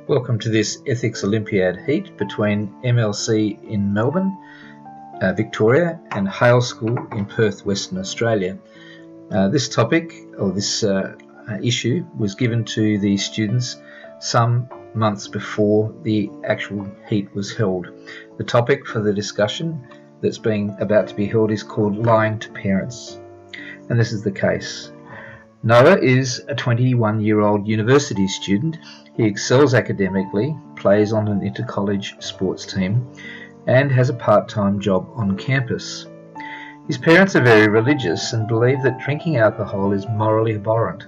Welcome to this Ethics Olympiad heat between MLC in Melbourne, Victoria, and Hale School in Perth, Western Australia. This topic, or this issue, was given to the students some months before the actual heat was held. The topic for the discussion that's about to be held is called Lying to Parents. And this is the case. Noah is a 21-year-old university student. He excels academically, plays on an inter-college sports team, and has a part-time job on campus. His parents are very religious and believe that drinking alcohol is morally abhorrent.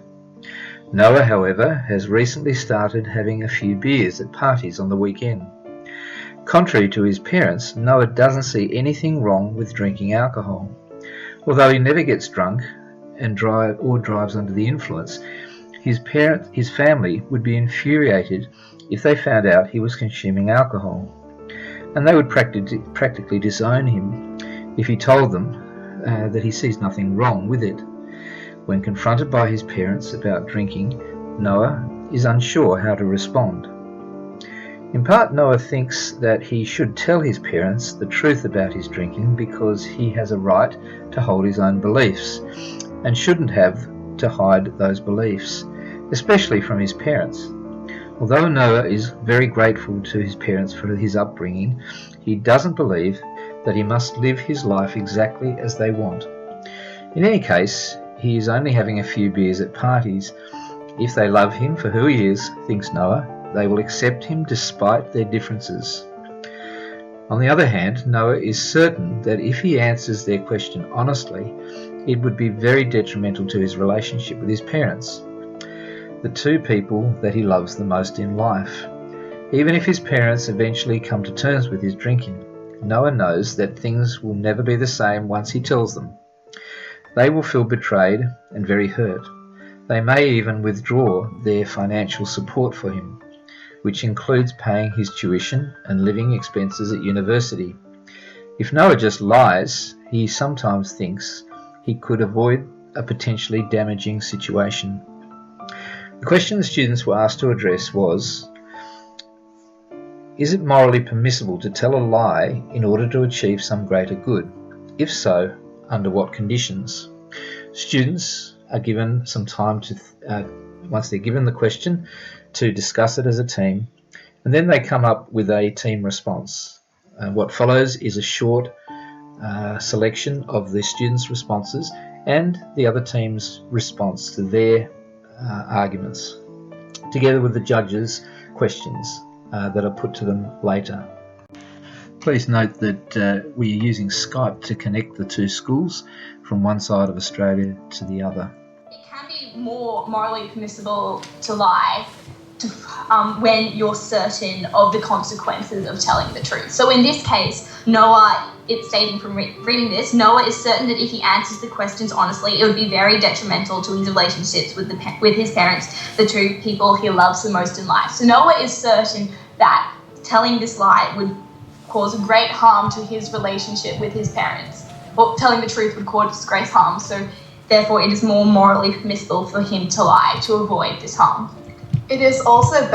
Noah, however, has recently started having a few beers at parties on the weekend. Contrary to his parents, Noah doesn't see anything wrong with drinking alcohol. Although he never gets drunk and drives under the influence, his family would be infuriated if they found out he was consuming alcohol, and they would practically disown him if he told them that he sees nothing wrong with it. When confronted by his parents about drinking, Noah is unsure how to respond. In part, Noah thinks that he should tell his parents the truth about his drinking because he has a right to hold his own beliefs and shouldn't have to hide those beliefs, especially from his parents. Although Noah is very grateful to his parents for his upbringing, he doesn't believe that he must live his life exactly as they want. In any case, he is only having a few beers at parties. If they love him for who he is, thinks Noah, they will accept him despite their differences. On the other hand, Noah is certain that if he answers their question honestly, it would be very detrimental to his relationship with his parents, the two people that he loves the most in life. Even if his parents eventually come to terms with his drinking, Noah knows that things will never be the same once he tells them. They will feel betrayed and very hurt. They may even withdraw their financial support for him, which includes paying his tuition and living expenses at university. If Noah just lies, he sometimes thinks he could avoid a potentially damaging situation. The question the students were asked to address was, is it morally permissible to tell a lie in order to achieve some greater good? If so, under what conditions? Students are given some time to, once they're given the question, to discuss it as a team, and then they come up with a team response. What follows is a short selection of the students' responses and the other team's response to their arguments, together with the judges' questions that are put to them later. Please note that we are using Skype to connect the two schools from one side of Australia to the other. It can be more morally permissible to lie when you're certain of the consequences of telling the truth. So in this case, Noah, it's stating from reading this, Noah is certain that if he answers the questions honestly, it would be very detrimental to his relationships with his parents, the two people he loves the most in life. So Noah is certain that telling this lie would cause great harm to his relationship with his parents, or telling the truth would cause great harm. So therefore, it is more morally permissible for him to lie to avoid this harm. It is also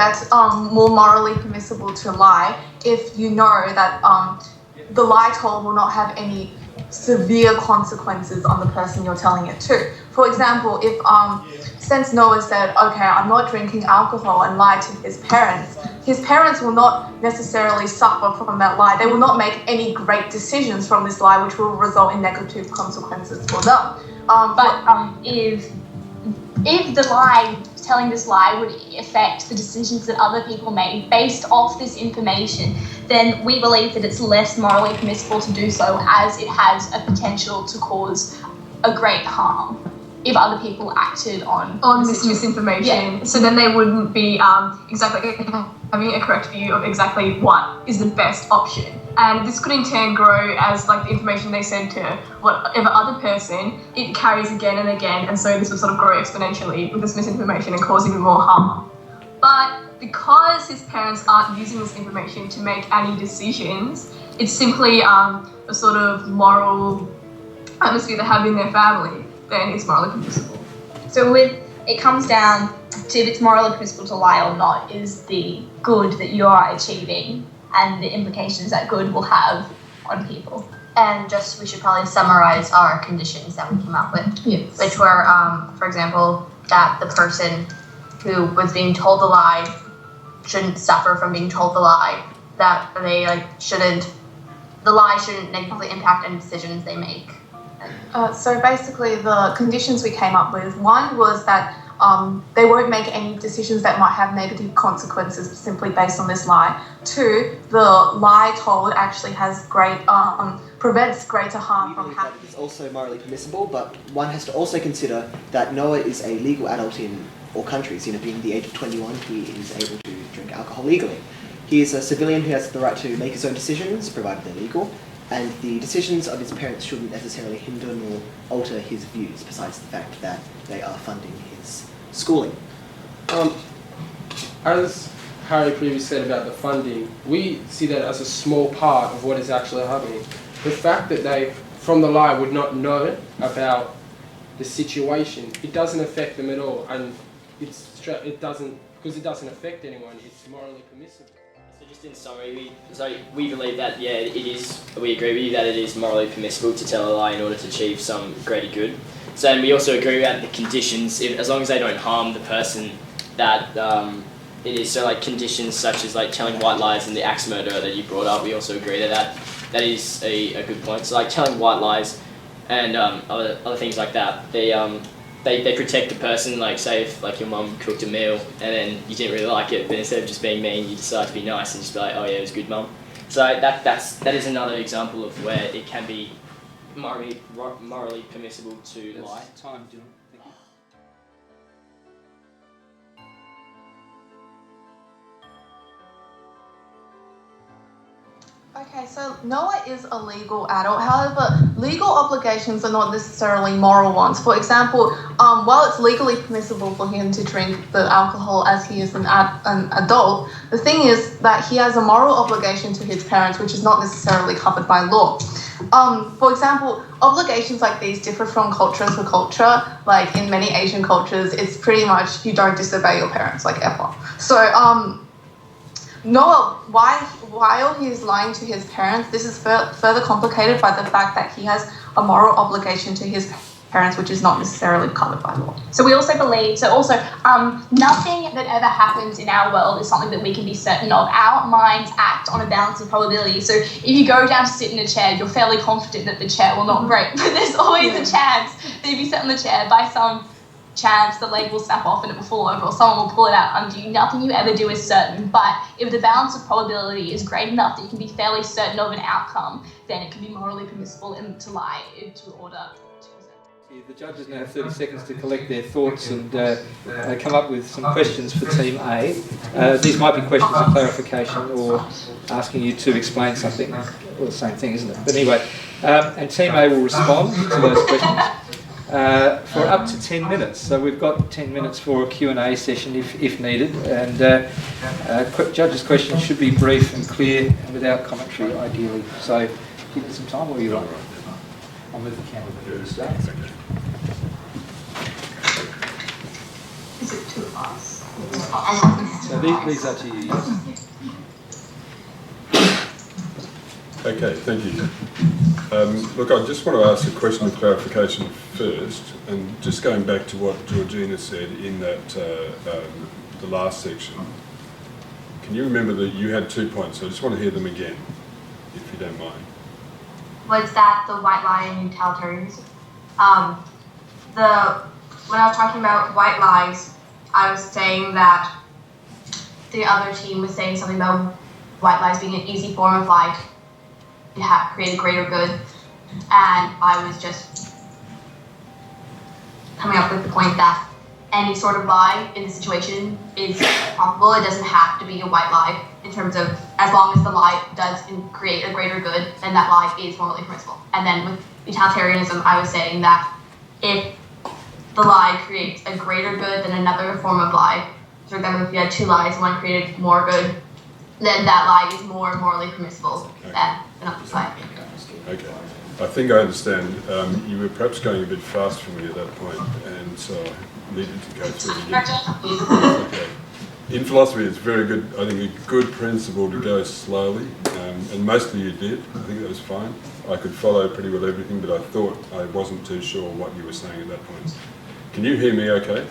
more morally permissible to lie if you know that the lie told will not have any severe consequences on the person you're telling it to. For example, if since Noah said, okay, I'm not drinking alcohol, and lied to his parents will not necessarily suffer from that lie. They will not make any great decisions from this lie, which will result in negative consequences for them. If the lie, telling this lie would affect the decisions that other people made based off this information, then we believe that it's less morally permissible to do so, as it has a potential to cause a great harm if other people acted on this misinformation. Yeah. So then they wouldn't be exactly having a correct view of exactly what is the best option. And this could in turn grow as the information they send to whatever other person, it carries again and again, and so this will sort of grow exponentially with this misinformation and cause even more harm. But because his parents aren't using this information to make any decisions, it's simply a sort of moral atmosphere they have in their family, then it's morally permissible. So it comes down So if it's morally permissible to lie or not is the good that you are achieving and the implications that good will have on people. And just, we should probably summarize our conditions that we came up with. Yes. Which were, for example, that the person who was being told the lie shouldn't suffer from being told the lie, that they the lie shouldn't negatively impact any decisions they make. So basically the conditions we came up with, one was that they won't make any decisions that might have negative consequences simply based on this lie. Two, the lie told actually has prevents greater harm from happening. It's also morally permissible, but one has to also consider that Noah is a legal adult in all countries. Being the age of 21, he is able to drink alcohol legally. He is a civilian who has the right to make his own decisions, provided they're legal, and the decisions of his parents shouldn't necessarily hinder nor alter his views, besides the fact that they are funding his schooling. As Harry previously said about the funding, we see that as a small part of what is actually happening. The fact that they, from the lie, would not know about the situation, it doesn't affect them at all, and it doesn't affect anyone. It's morally permissible. So just in summary, we believe that we agree with you that it is morally permissible to tell a lie in order to achieve some greater good. So, and we also agree about the conditions, as long as they don't harm the person that it is. So like conditions such as like telling white lies and the axe murder that you brought up, we also agree that is a good point. So like telling white lies and other things like that, they protect the person. Like say if like your mum cooked a meal and then you didn't really like it, but instead of just being mean, you decide to be nice and just be like, oh yeah, it was good, mum. So that is another example of where it can be morally permissible to lie. Time, Dylan. Thank you. Okay, so Noah is a legal adult. However, legal obligations are not necessarily moral ones. For example, while it's legally permissible for him to drink the alcohol as he is an adult, the thing is that he has a moral obligation to his parents, which is not necessarily covered by law. For example, obligations like these differ from culture to culture. Like in many Asian cultures, it's pretty much you don't disobey your parents, like ever. So, Noah, while he's lying to his parents, this is further complicated by the fact that he has a moral obligation to his parents, which is not necessarily covered by law. So we also believe, nothing that ever happens in our world is something that we can be certain of. Our minds act on a balance of probability. So if you go down to sit in a chair, you're fairly confident that the chair will not break, but there's always a chance that if you sit in the chair, by some chance the leg will snap off and it will fall over or someone will pull it out under you. Nothing you ever do is certain, but if the balance of probability is great enough that you can be fairly certain of an outcome, then it can be morally permissible to lie to order to present. The judges now have 30 seconds to collect their thoughts and come up with some questions for Team A. These might be questions of clarification or asking you to explain something. Well, the same thing, isn't it? But anyway, and Team A will respond to those questions. For up to 10 minutes. So we've got 10 minutes for a Q&A session if needed, and judges' questions should be brief and clear and without commentary ideally. So give it some time, or you want? I'll move the camera to the start. Is it too fast? So these are to you. Yes. Okay, thank you. Look, I just want to ask a question of clarification first, and just going back to what Georgina said in that the last section. Can you remember that you had 2 points? So I just want to hear them again, if you don't mind. Was that the white lie and utilitarianism? When I was talking about white lies, I was saying that the other team was saying something about white lies being an easy form of lie to create a greater good, and I was just coming up with the point that any sort of lie in the situation is possible. It doesn't have to be a white lie in terms of, as long as the lie does create a greater good, then that lie is morally permissible. And then with utilitarianism, I was saying that if the lie creates a greater good than another form of lie, for example, if you had two lies, one created more good, then that lie is more morally permissible than another lie. Okay. I think I understand. You were perhaps going a bit fast for me at that point, and so I needed to go through it again. Okay. In philosophy, it's very good, I think a good principle to go slowly, and mostly you did. I think that was fine. I could follow pretty well everything, but I thought I wasn't too sure what you were saying at that point. Can you hear me okay?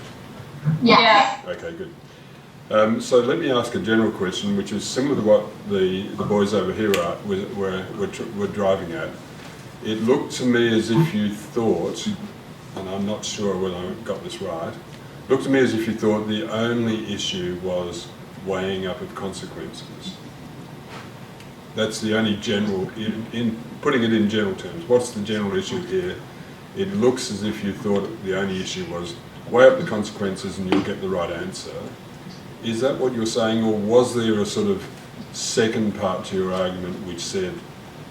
Yeah. Okay, good. So let me ask a general question, which is similar to what the boys over here were driving at. It looked to me as if you thought, and I'm not sure whether I got this right, looked to me as if you thought the only issue was weighing up of consequences. That's the only general, in putting it in general terms, what's the general issue here? It looks as if you thought the only issue was weigh up the consequences and you'll get the right answer. Is that what you're saying, or was there a sort of second part to your argument which said,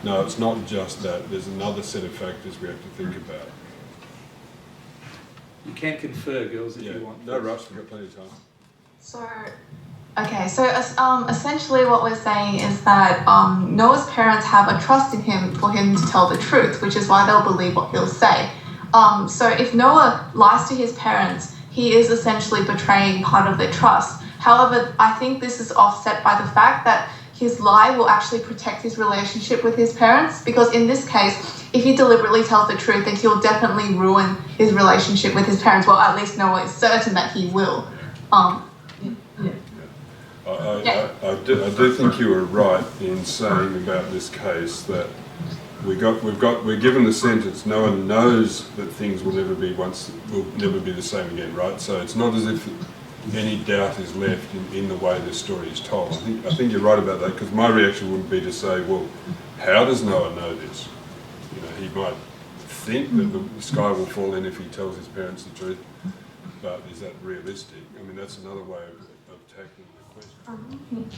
no, it's not just that, there's another set of factors we have to think about? You can confer, girls, if you want. No rush, we've got plenty of time. So, okay, so essentially what we're saying is that Noah's parents have a trust in him for him to tell the truth, which is why they'll believe what he'll say. So if Noah lies to his parents, he is essentially betraying part of their trust. However, I think this is offset by the fact that his lie will actually protect his relationship with his parents, because in this case, if he deliberately tells the truth, then he'll definitely ruin his relationship with his parents. Well, at least Noah is certain that he will. I do think you were right in saying about this case that we're given the sentence, no one knows that things will never be the same again, right? So it's not as if any doubt is left in the way the story is told. I think you're right about that, because my reaction would be to say, well, how does Noah know this? You know, he might think that the sky will fall in if he tells his parents the truth, but is that realistic? I mean, that's another way of tackling the question.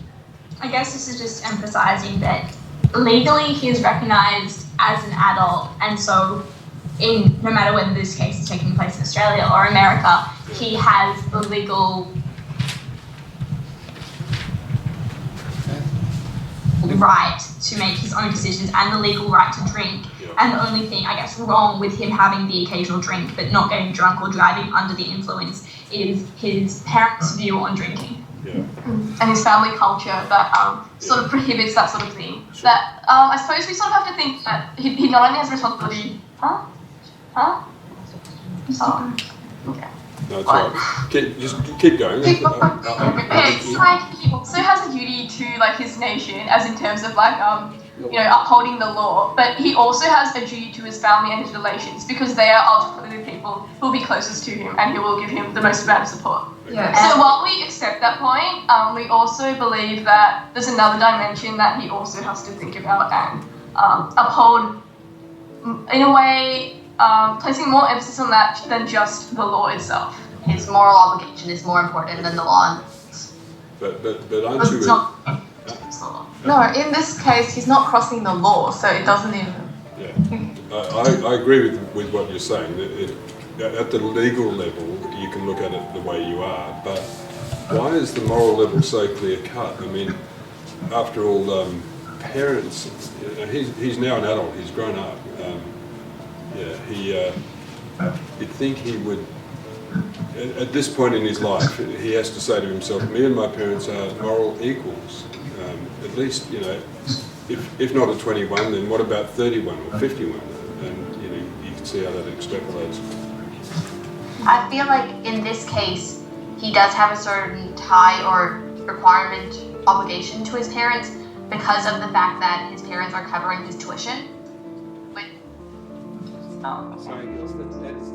I guess this is just emphasizing that legally he is recognised as an adult, and so no matter whether this case is taking place in Australia or America, he has the legal right to make his own decisions and the legal right to drink. And the only thing, I guess, wrong with him having the occasional drink but not getting drunk or driving under the influence is his parents' view on drinking. And his family culture that sort of prohibits that sort of thing. Sure. That I suppose we sort of have to think that he not only has responsibility. Oh, okay. No, it's all right. Just keep going. It's like he also has a duty to like his nation, as in terms of like upholding the law, but he also has a duty to his family and his relations, because they are ultimately the people who will be closest to him and who will give him the most amount of support. Yeah. So while we accept that point, we also believe that there's another dimension that he also has to think about and uphold in a way, placing more emphasis on that than just the law itself. His moral obligation is more important than the law. But aren't you... No, in this case, he's not crossing the law, so it doesn't even... Yeah, I agree with what you're saying. At the legal level, you can look at it the way you are, but why is the moral level so clear-cut? I mean, after all, parents... he's now an adult, he's grown up. You'd think he would... At this point in his life, he has to say to himself, me and my parents are moral equals. At least, if not at 21, then what about 31 or 51? And, you can see how that extrapolates. I feel like in this case, he does have a certain tie or requirement, obligation to his parents because of the fact that his parents are covering his tuition. Sorry, girls, that is